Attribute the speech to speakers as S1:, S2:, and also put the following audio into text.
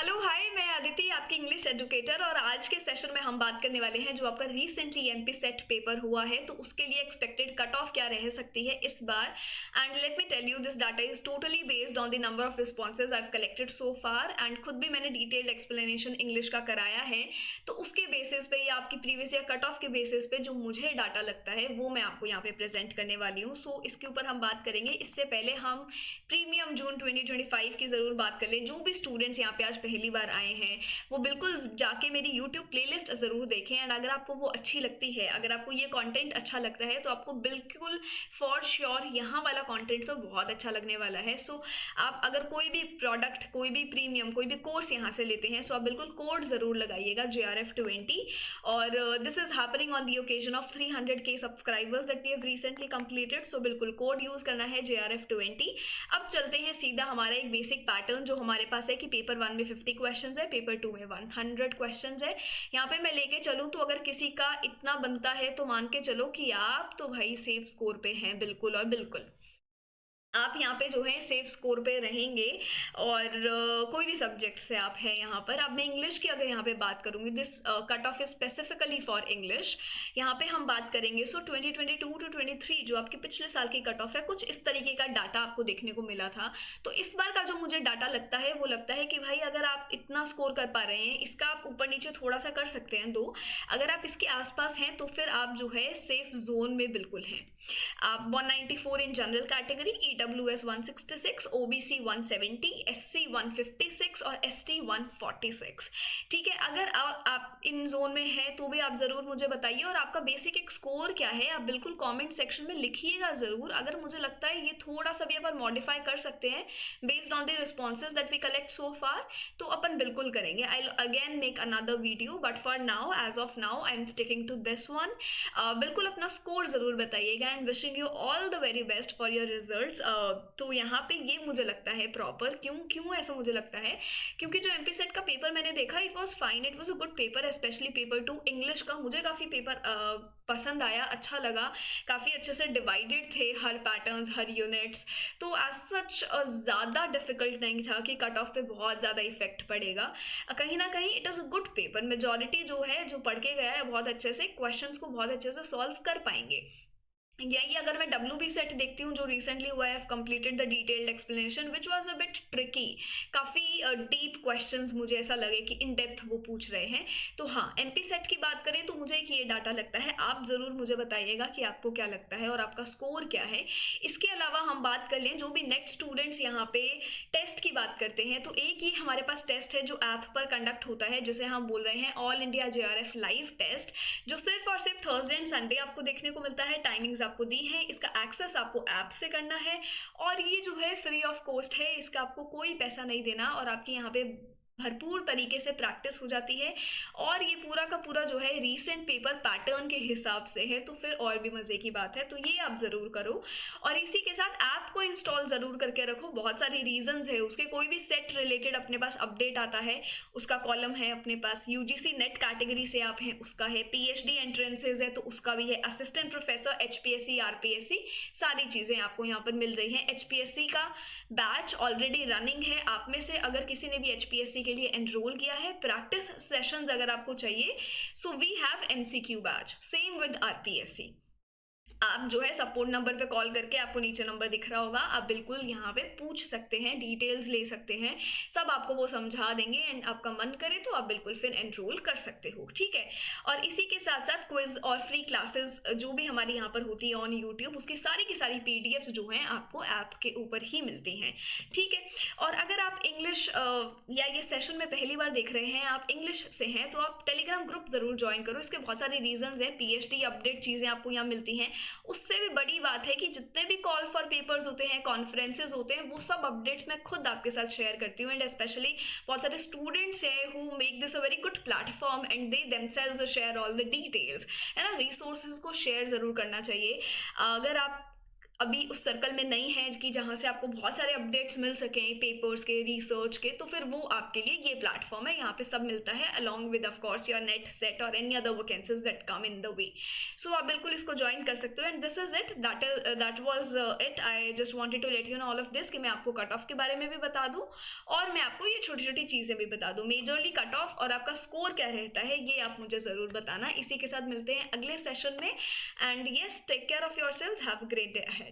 S1: Hello hi, मैं अदिति आपकी English educator. और आज के सेशन में हम बात करने वाले हैं जो आपका रिसेंटली एमपी सेट पेपर हुआ है, तो उसके लिए एक्सपेक्टेड कट ऑफ क्या रह सकती है इस बार। And let me tell you, this data is totally based on the number of responses I have collected so far, and खुद भी मैंने डिटेल्ड एक्सप्लेनेशन इंग्लिश का कराया है। तो उसके बेसिस पे या आपकी प्रीवियस ईयर कट ऑफ के बेसिस पे जो मुझे डाटा लगता है वो मैं आपको यहाँ पे प्रेजेंट करने वाली हूँ। सो इसके ऊपर हम बात करेंगे। इससे पहले हम प्रीमियम जून 2025 की ज़रूर बात कर लें। जो भी स्टूडेंट्स यहाँ पे आज पहली बार आए हैं वो बिल्कुल जाके मेरी यूट्यूब प्लेलिस्ट ज़रूर देखें। एंड अगर आपको वो अच्छी लगती है, अगर आपको ये कंटेंट अच्छा लगता है, तो आपको बिल्कुल फॉर श्योर यहाँ वाला कंटेंट तो बहुत अच्छा लगने वाला है। सो आप अगर कोई भी प्रोडक्ट, कोई भी प्रीमियम, कोई भी कोर्स यहाँ से लेते हैं, सो आप बिल्कुल कोड ज़रूर लगाइएगा JRF20। और this is happening on the occasion of 300K subscribers that we have recently completed. So बिल्कुल कोड यूज़ करना है JRF20। अब चलते हैं सीधा हमारा एक बेसिक पैटर्न जो हमारे पास है कि पेपर 1 में 50 क्वेश्चंस है, पेपर 2 में 100 क्वेश्चंस है। यहाँ पे मैं लेके चलूँ तो अगर किसी का इतना बनता है तो मान के चलो कि आप तो भाई सेफ स्कोर पे हैं, बिल्कुल और बिल्कुल आप यहाँ पे जो है सेफ स्कोर पे रहेंगे। और कोई भी सब्जेक्ट से आप हैं यहाँ पर। अब मैं इंग्लिश की अगर यहाँ पे बात करूँगी, this cut off is specifically for English. यहाँ पे हम बात करेंगे। सो 2022 टू 23 जो आपके पिछले साल की कट ऑफ है, कुछ इस तरीके का डाटा आपको देखने को मिला था। तो इस बार का जो मुझे डाटा लगता है वो लगता है कि भाई अगर आप इतना स्कोर कर पा रहे हैं, इसका आप ऊपर नीचे थोड़ा सा कर सकते हैं दो, अगर आप इसके आसपास हैं तो फिर आप जो है सेफ जोन में बिल्कुल हैं। आप 194 in general category, EWS 166, OBC 170, SC 156 और ST 146। ठीक है, अगर आप इन जोन में हैं तो भी आप ज़रूर मुझे बताइए। और आपका बेसिक एक स्कोर क्या है आप बिल्कुल कमेंट सेक्शन में लिखिएगा ज़रूर। अगर मुझे लगता है ये थोड़ा सा भी अपन मॉडिफाई कर सकते हैं based on the responses that we collect so far, तो अपन बिल्कुल करेंगे। I again make another video, but for now, as of now, I am sticking to this one. बिल्कुल अपना स्कोर ज़रूर बताइएगा and wishing you all the very best for your results. तो यहाँ पे ये मुझे लगता है प्रॉपर। क्यों ऐसा मुझे लगता है, क्योंकि जो एमपी सेट का पेपर मैंने देखा, it was fine, it was a good paper. Specially paper 2 English का मुझे काफ़ी पेपर पसंद आया, अच्छा लगा। काफ़ी अच्छे से डिवाइडेड थे हर पैटर्न्स, हर यूनिट्स। तो एज सच ज़्यादा डिफिकल्ट नहीं था कि कट ऑफ पे बहुत ज़्यादा इफेक्ट पड़ेगा। कहीं ना कहीं it is a good paper. Majority जो है जो पढ़ के गया है बहुत अच्छे से, क्वेश्चंस को बहुत अच्छे से सॉल्व कर पाएंगे। यही अगर मैं WB सेट देखती हूँ जो रिसेंटली हुआ है, completed the detailed explanation which was a bit tricky. काफ़ी डीप क्वेश्चंस मुझे ऐसा लगे कि इन डेप्थ वो पूछ रहे हैं। तो हाँ, एमपी सेट की बात करें तो मुझे एक ये डाटा लगता है। आप ज़रूर मुझे बताइएगा कि आपको क्या लगता है और आपका स्कोर क्या है। इसके अलावा हम बात कर लें जो भी नेक्स्ट स्टूडेंट्स यहाँ पे टेस्ट की बात करते हैं, तो एक ही हमारे पास टेस्ट है जो ऐप पर कंडक्ट होता है, जिसे हम बोल रहे हैं all India JRF live test, जो सिर्फ और सिर्फ थर्सडे एंड संडे आपको देखने को मिलता है। टाइमिंग्स आपको दी है, इसका एक्सेस आपको ऐप से करना है और ये जो है फ्री ऑफ कॉस्ट है। इसका आपको कोई पैसा नहीं देना और आपकी यहाँ पे भरपूर तरीके से प्रैक्टिस हो जाती है। और ये पूरा का पूरा जो है रीसेंट पेपर पैटर्न के हिसाब से है, तो फिर और भी मज़े की बात है। तो ये आप ज़रूर करो और इसी के साथ ऐप को इंस्टॉल ज़रूर करके रखो। बहुत सारी रीजंस है उसके। कोई भी सेट रिलेटेड अपने पास अपडेट आता है, उसका कॉलम है अपने पास। UGC नेट कैटेगरी से आप हैं, उसका है। PhD एंट्रेंसेज है तो उसका भी है। असिस्टेंट प्रोफेसर, HPSC, RPSC, सारी चीज़ें आपको यहाँ पर मिल रही हैं। HPSC का बैच ऑलरेडी रनिंग है। आप में से अगर किसी ने भी HPSC के लिए एनरोल किया है, प्रैक्टिस सेशंस अगर आपको चाहिए, so we have MCQ batch, same with RPSC। आप जो है सपोर्ट नंबर पे कॉल करके, आपको नीचे नंबर दिख रहा होगा, आप बिल्कुल यहाँ पे पूछ सकते हैं, डिटेल्स ले सकते हैं, सब आपको वो समझा देंगे। एंड आपका मन करे तो आप बिल्कुल फिर एनरोल कर सकते हो। ठीक है, और इसी के साथ साथ क्विज और फ्री क्लासेस जो भी हमारी यहाँ पर होती है ऑन यूट्यूब, उसकी सारी की सारी PDFs जो हैं आपको ऐप के ऊपर ही मिलती हैं। ठीक है, और अगर आप इंग्लिश या ये सेशन में पहली बार देख रहे हैं, आप इंग्लिश से हैं, तो आप टेलीग्राम ग्रुप ज़रूर ज्वाइन करो। इसके बहुत सारे रीजंस हैं। PhD अपडेट चीज़ें आपको यहाँ मिलती हैं। उससे भी बड़ी बात है कि जितने भी कॉल फॉर पेपर्स होते हैं, कॉन्फ्रेंसेज होते हैं, वो सब अपडेट्स मैं खुद आपके साथ शेयर करती हूँ। एंड स्पेशली बहुत सारे स्टूडेंट्स हैं who make this a very good platform and they themselves share all the details, है ना। रिसोर्सेज को शेयर ज़रूर करना चाहिए। अगर आप अभी उस सर्कल में नहीं है कि जहाँ से आपको बहुत सारे अपडेट्स मिल सकें पेपर्स के, रिसर्च के, तो फिर वो आपके लिए ये प्लेटफॉर्म है। यहाँ पे सब मिलता है along with of course your net set और any other vacancies that come in the way. So आप बिल्कुल इसको ज्वाइन कर सकते हो। And this is it, that was it. I just wanted to let you know all of this कि मैं आपको कट ऑफ के बारे में भी बता दूं और मैं आपको ये छोटी छोटी चीज़ें भी बता दूं। मेजरली कट ऑफ और आपका स्कोर क्या रहता है ये आप मुझे ज़रूर बताना। इसी के साथ मिलते हैं अगले सेशन में। And yes, take care of yourselves, have a great day ahead.